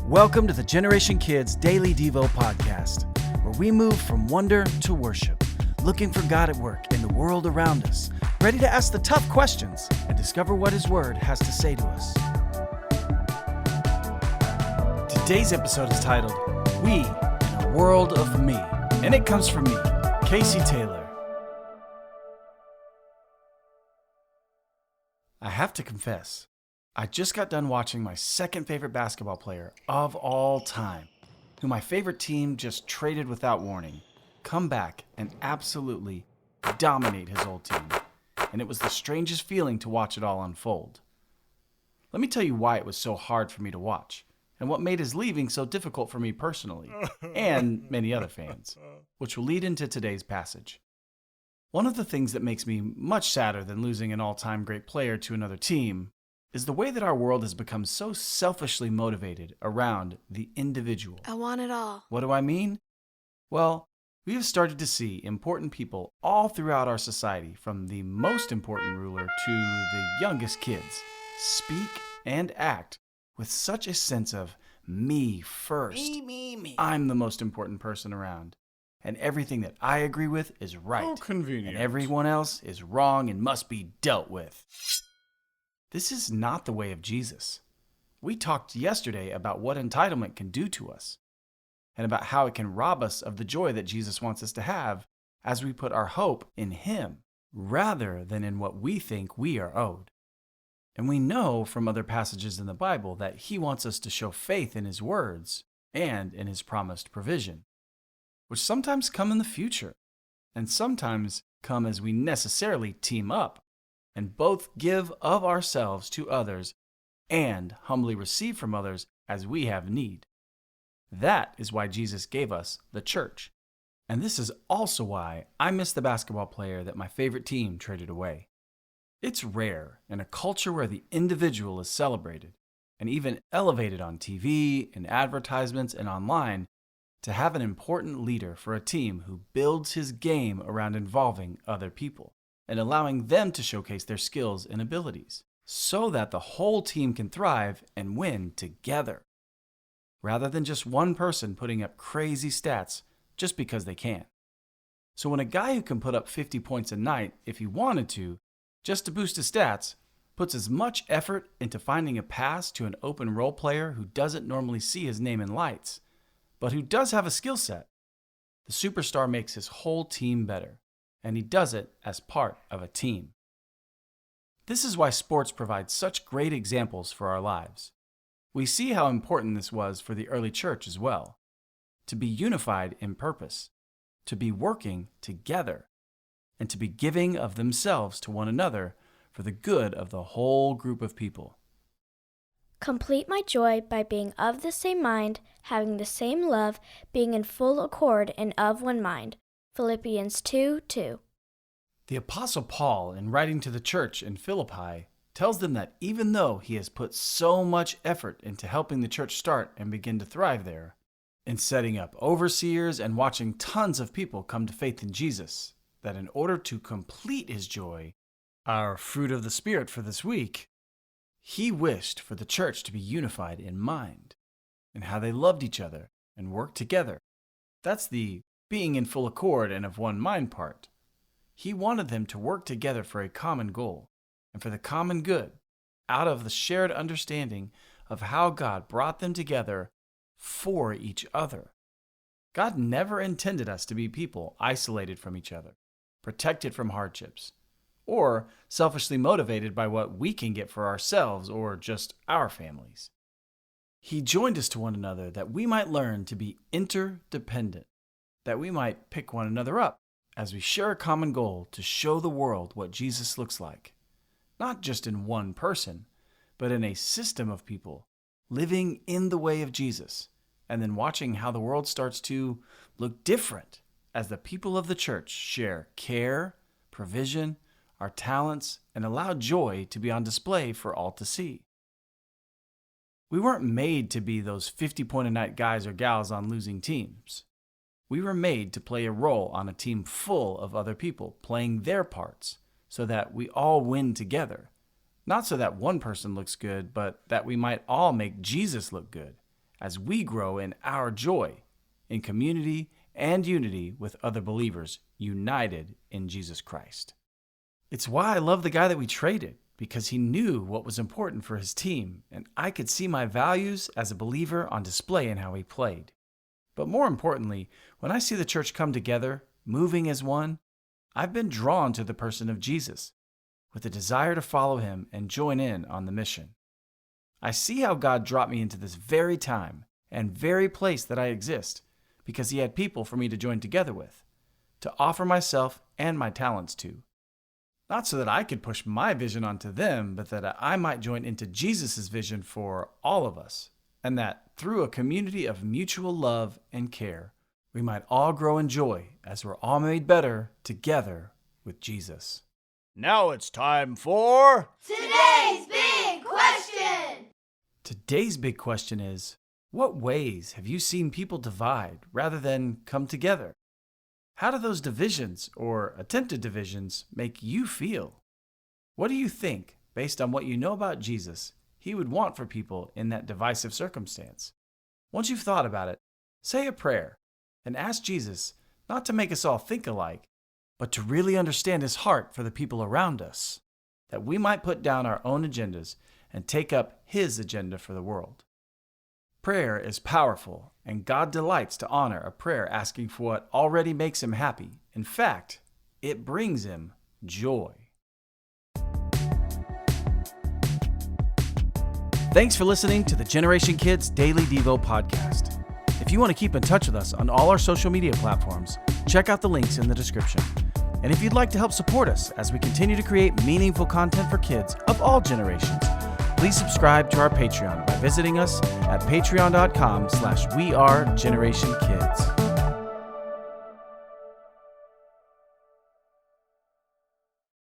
Welcome to the Generation Kids Daily Devo podcast, where we move from wonder to worship, looking for God at work in the world around us, ready to ask the tough questions and discover what His Word has to say to us. Today's episode is titled, We in a World of Me, and it comes from me, Casey Taylor. I have to confess, I just got done watching my second favorite basketball player of all time, who my favorite team just traded without warning, come back and absolutely dominate his old team. And it was the strangest feeling to watch it all unfold. Let me tell you why it was so hard for me to watch, and what made his leaving so difficult for me personally, and many other fans, which will lead into today's passage. One of the things that makes me much sadder than losing an all-time great player to another team is the way that our world has become so selfishly motivated around the individual. I want it all. What do I mean? Well, we have started to see important people all throughout our society, from the most important ruler to the youngest kids, speak and act with such a sense of me first. Me. I'm the most important person around, and everything that I agree with is right. How convenient. And everyone else is wrong and must be dealt with. This is not the way of Jesus. We talked yesterday about what entitlement can do to us, and about how it can rob us of the joy that Jesus wants us to have as we put our hope in Him, rather than in what we think we are owed. And we know from other passages in the Bible that He wants us to show faith in His words and in His promised provision, which sometimes come in the future, and sometimes come as we necessarily team up and both give of ourselves to others and humbly receive from others as we have need. That is why Jesus gave us the church. And this is also why I miss the basketball player that my favorite team traded away. It's rare in a culture where the individual is celebrated and even elevated on TV, in advertisements, and online to have an important leader for a team who builds his game around involving other people and allowing them to showcase their skills and abilities so that the whole team can thrive and win together, rather than just one person putting up crazy stats just because they can. So when a guy who can put up 50 points a night if he wanted to, just to boost his stats, puts as much effort into finding a pass to an open role player who doesn't normally see his name in lights, but who does have a skill set, the superstar makes his whole team better, and he does it as part of a team. This is why sports provide such great examples for our lives. We see how important this was for the early church as well, to be unified in purpose, to be working together, and to be giving of themselves to one another for the good of the whole group of people. Complete my joy by being of the same mind, having the same love, being in full accord and of one mind. Philippians 2:2. The Apostle Paul, in writing to the church in Philippi, tells them that even though he has put so much effort into helping the church start and begin to thrive there, in setting up overseers and watching tons of people come to faith in Jesus, that in order to complete his joy, our fruit of the Spirit for this week, he wished for the church to be unified in mind, and how they loved each other and worked together. That's the being in full accord and of one mind part. He wanted them to work together for a common goal and for the common good, out of the shared understanding of how God brought them together for each other. God never intended us to be people isolated from each other, protected from hardships, or selfishly motivated by what we can get for ourselves or just our families. He joined us to one another that we might learn to be interdependent, that we might pick one another up as we share a common goal to show the world what Jesus looks like, not just in one person, but in a system of people living in the way of Jesus, and then watching how the world starts to look different as the people of the church share care, provision, our talents, and allow joy to be on display for all to see. We weren't made to be those 50-point-a-night guys or gals on losing teams. We were made to play a role on a team full of other people playing their parts so that we all win together. Not so that one person looks good, but that we might all make Jesus look good as we grow in our joy, in community and unity with other believers united in Jesus Christ. It's why I love the guy that we traded, because he knew what was important for his team, and I could see my values as a believer on display in how he played. But more importantly, when I see the church come together, moving as one, I've been drawn to the person of Jesus, with a desire to follow him and join in on the mission. I see how God dropped me into this very time and very place that I exist, because he had people for me to join together with, to offer myself and my talents to. Not so that I could push my vision onto them, but that I might join into Jesus' vision for all of us, and that through a community of mutual love and care, we might all grow in joy as we're all made better together with Jesus. Now it's time for Today's Big Question! Today's big question is, what ways have you seen people divide rather than come together? How do those divisions, or attempted divisions, make you feel? What do you think, based on what you know about Jesus, he would want for people in that divisive circumstance? Once you've thought about it, say a prayer and ask Jesus not to make us all think alike, but to really understand his heart for the people around us, that we might put down our own agendas and take up his agenda for the world. Prayer is powerful, and God delights to honor a prayer asking for what already makes him happy. In fact, it brings him joy. Thanks for listening to the Generation Kids Daily Devo podcast. If you want to keep in touch with us on all our social media platforms, check out the links in the description. And if you'd like to help support us as we continue to create meaningful content for kids of all generations, please subscribe to our Patreon by visiting us at patreon.com/wearegenerationkids.